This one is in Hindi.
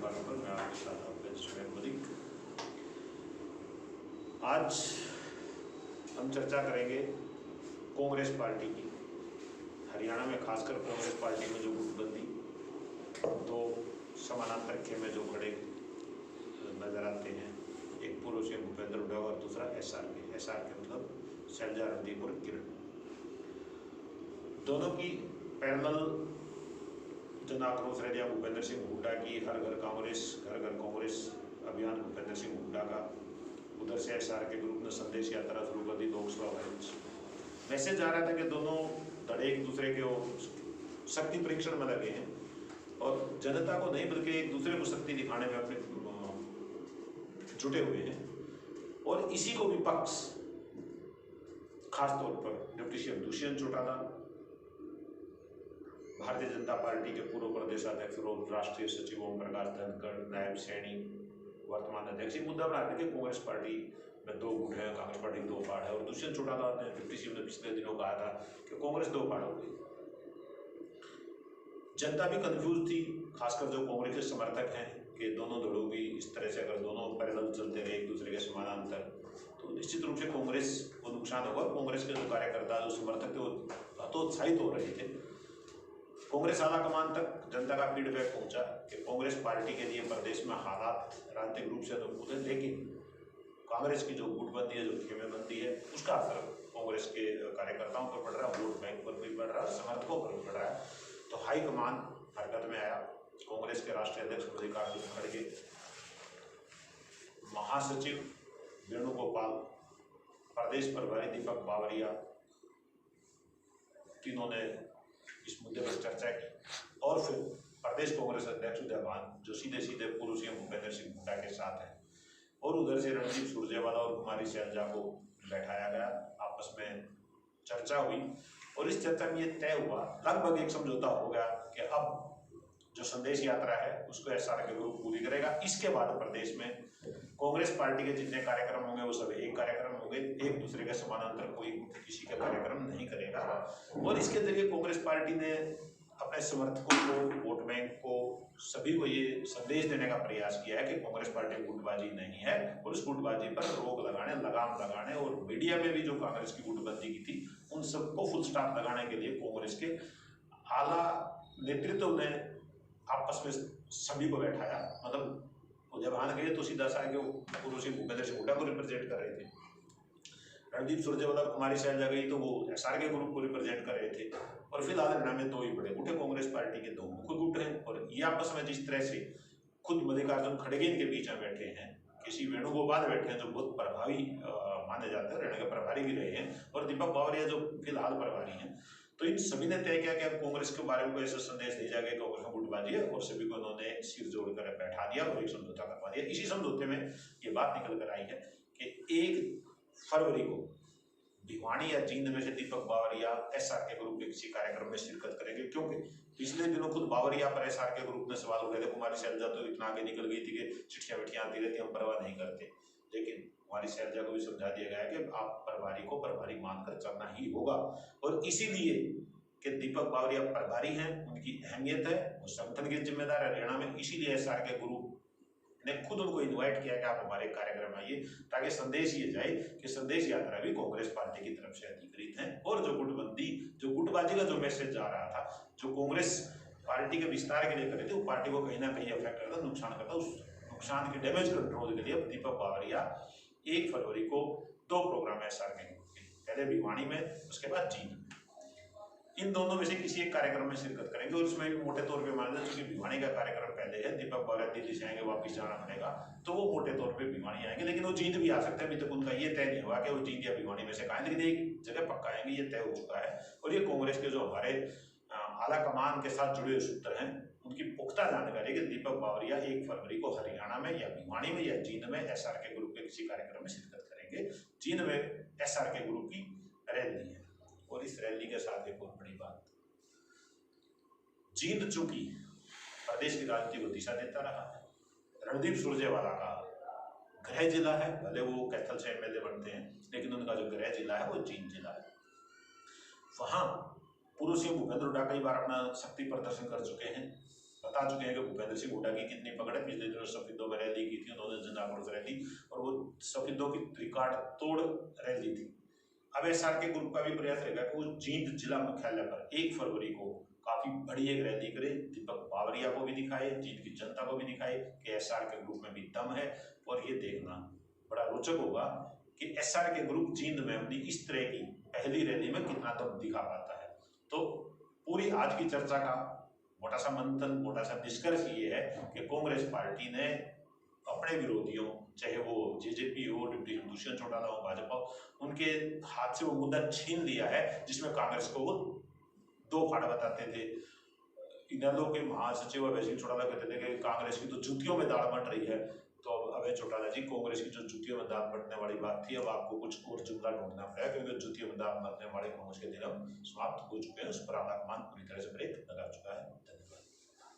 सवालों पर मैं आपके साथ मलिक। आज हम चर्चा करेंगे कांग्रेस पार्टी की। हरियाणा में खासकर कांग्रेस पार्टी में जो गुटबंदी, दो समानांतर खेमे जो खड़े नजर आते हैं, एक पूर्व सीएम भूपेंद्र हुड्डा और दूसरा एसआरके मतलब शैलजा रणदीप और किरण, दोनों की पैरेलल जन आक्रोश रैलियां भूपेंद्र सिंह हुड्डा की, हर घर कांग्रेस अभियान भूपेंद्र सिंह हुड्डा का, उधर से एसआरके ग्रुप ने संदेश यात्रा शुरू कर दी। लोकसभा मैसेज आ रहा था कि दोनों धड़े एक दूसरे के शक्ति परीक्षण में लगे हैं और जनता को नहीं बल्कि एक दूसरे को शक्ति दिखाने में अपने जुटे हुए हैं। और इसी को विपक्ष, खासतौर पर deputy CM Dushyant Chautala, Bharatiya Janata party के पूर्व प्रदेश अध्यक्ष और राष्ट्रीय सचिव ओम प्रकाश धनखड़, नायब सैनी, वर्तमान अध्यक्ष, मुद्दा बनाते कि कांग्रेस पार्टी में दो गुट है, कांग्रेस पार्टी दो फाड़ है। और दुष्यंत चौटाला ने, डिप्टी सीएम ने पिछले दिनों कहा था कि कांग्रेस दो फाड़ हो गई। जनता भी कंफ्यूज थी, खासकर जो कांग्रेस के समर्थक हैं, कि दोनों दलों की इस तरह से अगर दोनों पैरेलल चलते रहे एक दूसरे के समानांतर, तो निश्चित रूप से कांग्रेस को नुकसान होगा। कांग्रेस के जो कार्यकर्ता, जो समर्थक थे, वो हतोत्साहित हो रहे थे। कांग्रेस आला कमान तक जनता का फीडबैक पहुंचा कि कांग्रेस पार्टी के लिए प्रदेश में हालात राजनीतिक रूप से अनुकूल है, लेकिन कांग्रेस की जो गुटबंदी है, जो खेमेबंदी है, उसका असर कांग्रेस के कार्यकर्ताओं पर पड़ रहा है, वोट बैंक पर भी पड़ रहा है, समर्थकों पर भी पड़ रहा है। तो हाईकमान हरकत में आया। कांग्रेस के राष्ट्रीय अध्यक्ष मल्लिकार्जुन खड़गे, महासचिव वेणुगोपाल, प्रदेश प्रभारी दीपक बावरिया, तीनों ने इस मुद्दे पर चर्चा की। और फिर प्रदेश कांग्रेस अध्यक्ष उदय भान, जो सीधे सीधे पूर्व सीएम भूपेंद्र सिंह हुड्डा के साथ हैं, और उधर से रणदीप सुरजेवाला और कुमारी शैलजा को बैठाया गया। आपस में चर्चा हुई और इस चर्चा में ये तय हुआ, लगभग एक समझौता हो गया कि अब जो संदेश यात्रा है उसको एसआरके ग्रुप पूरी करेगा। इसके बाद प्रदेश में कांग्रेस पार्टी के जितने कार्यक्रम होंगे वो सब एक कार्यक्रम होंगे, एक दूसरे के समानांतर कोई किसी का कार्यक्रम नहीं करेगा। और इसके जरिए कांग्रेस पार्टी ने अपने समर्थकों को, वोट बैंक को, सभी को ये संदेश देने का प्रयास किया है कि कांग्रेस पार्टी गुटबाजी नहीं है, और इस गुटबाजी पर रोक लगाने, लगाम लगाने, और मीडिया में भी जो कांग्रेस की गुटबंदी की थी उन सबको फुल स्टॉप लगाने के लिए कांग्रेस के आला नेतृत्व ने आपस में सभी को बैठाया। मतलब जब आने गए तो सीधा सा कि वो पूर्व सीएम भूपेंद्र सिंह हुड्डा को रिप्रेजेंट कर रहे थे, रणदीप सुरजेवाला, कुमारी शैलजा गई तो वो एसआरके ग्रुप को रिप्रेजेंट कर रहे थे। और फिलहाल हरियाणा में दो ही बड़े गुट है, कांग्रेस पार्टी के दो मुख्य गुट हैं। और ये आपस में जिस तरह से खुद मल्लिकार्जुन खड़गे इनके बीच में बैठे हैं, किसी वेणुगोपाल बैठे हैं जो बहुत प्रभावी माने जाते हैं, हरियाणा के प्रभारी भी रहे हैं, और दीपक बावरिया जो फिलहाल प्रभारी हैं। तो इन सभी ने तय किया कि अब कांग्रेस के बारे में ऐसा संदेश दिया जाएगा कि कांग्रेस में गुटबाजी है, और सभी को उन्होंने सिर जोड़कर बैठा दिया और एक समझौता करवा दिया। इसी समझौते में ये बात निकल कर आई है कि 1 फरवरी को भिवानी या जींद में से दीपक बावरिया एसआरके ग्रुप के किसी कार्यक्रम में शिरकत करेंगे, क्योंकि पिछले दिनों खुद बावरिया पर एसआरके ग्रुप ने सवाल उठाए थे। कुमारी शैलजा तो इतना आगे निकल गई थी कि चिट्ठियां विट्ठियां आती रहती, हम परवाह नहीं करते, लेकिन कुमारी शैलजा को भी समझा दिया गया कि आप प्रभारी को प्रभारी मानकर चलना ही होगा। और इसीलिए कि दीपक बावरिया प्रभारी हैं, उनकी अहमियत है, वो संगठन के जिम्मेदार है हरियाणा में, इसीलिए एसआरके ग्रुप ने खुद उनको इनवाइट किया कि आप हमारे कार्यक्रम में आइए, ताकि संदेश ये जाए कि संदेश यात्रा भी कांग्रेस पार्टी की तरफ से अधिकृत है। और जो गुटबंदी, जो गुटबाजी का जो मैसेज जा रहा था, जो कांग्रेस पार्टी के विस्तार के लिए कर रही थी, वो पार्टी को कहीं ना कहीं अफेक्ट करता, नुकसान करता। उस नुकसान के डैमेज कंट्रोल के लिए दीपक बावरिया 1 फरवरी को 2 प्रोग्राम एसआरके ग्रुप के, पहले भिवानी में, उसके बाद जींद में, इन दोनों में से किसी एक कार्यक्रम में शिरकत करेंगे। और इसमें भी मोटे तौर पे मान लें, क्योंकि भिवानी का कार्यक्रम पहले है, दीपक बावरिया दिल्ली से आएंगे, वापस जाना पड़ेगा, तो वो मोटे तौर पे भिवानी आएंगे, लेकिन वो जींद भी आ सकते हैं। अभी तक उनका ये तय नहीं हुआ कि वो जींद या भिवानी में से कहाँ, लेकिन एक जगह पक्का आएंगे, ये तय हो चुका है। और ये कांग्रेस के जो हमारे आला कमान के साथ जुड़े हुए सूत्र हैं, उनकी पुख्ता जानकारी है कि दीपक बावरिया 1 फरवरी को हरियाणा में या भिवानी में या जींद में एसआरके ग्रुप के किसी कार्यक्रम में शिरकत करेंगे। जींद में एसआरके ग्रुप की रैली है। और इस रैली के साथ एक बहुत बड़ी बात, जींद चूंकि प्रदेश की राजनीति को दिशा देता रहा है, रणदीप सुरजेवाला का गृह जिला है, भले वो कैथल से एमएलए बनते हैं, लेकिन उनका जो गृह जिला है वो जींद जिला है। वहां पूर्व सीएम भूपेंद्र हुड्डा कई बार अपना शक्ति प्रदर्शन कर चुके हैं। बता चुके हैं कि भूपेंद्र सिंह हुड्डा की कितनी पकड़ है। पिछले दिनों सफेदों में रैली की थी उन्होंने, जन आक्रोश रैली, और वो सफेदों की रिकॉर्ड तोड़ रैली थी। अब एसआर के ग्रुप का भी प्रयास रहेगा कि वो जींद जिला मुख्यालय पर 1 फरवरी को काफी बड़ी एक रैली करे, दीपक बावरिया को भी दिखाए, जींद की जनता को भी दिखाए कि एसआर के ग्रुप में भी दम है। और ये देखना बड़ा रोचक होगा कि एसआर के ग्रुप जींद में अपनी इस तरह की पहली रैली में कितना दम दिखा पाता है। तो पूरी आज की चर्चा का मोटा सा मंथन, मोटा सा निष्कर्ष ये है कि कांग्रेस पार्टी ने अपने विरोधियों, चाहे वो जेजेपी हो, डिप्टी दुष्यंत चौटाला हो, भाजपा, उनके हाथ से वो मुद्दा छीन लिया है, जिसमें कांग्रेस को वो दो फाड़ बताते थे। इनेलो के महासचिव अभय सिंह चौटाला कहते थे कि कांग्रेस की तो जूतियों में दाल बट रही है। तो अभय चौटाला जी, कांग्रेस की जो जूतियों में दाल बटने वाली बात थी, अब आपको कुछ और जुमला ढूंढना पड़ेगा, क्योंकि जूतियों में दाल बटने वाले कांग्रेस के दिन अब समाप्त हो चुके हैं। उस पर आलाकमान पूरी तरह से ब्रेक लगा चुका है।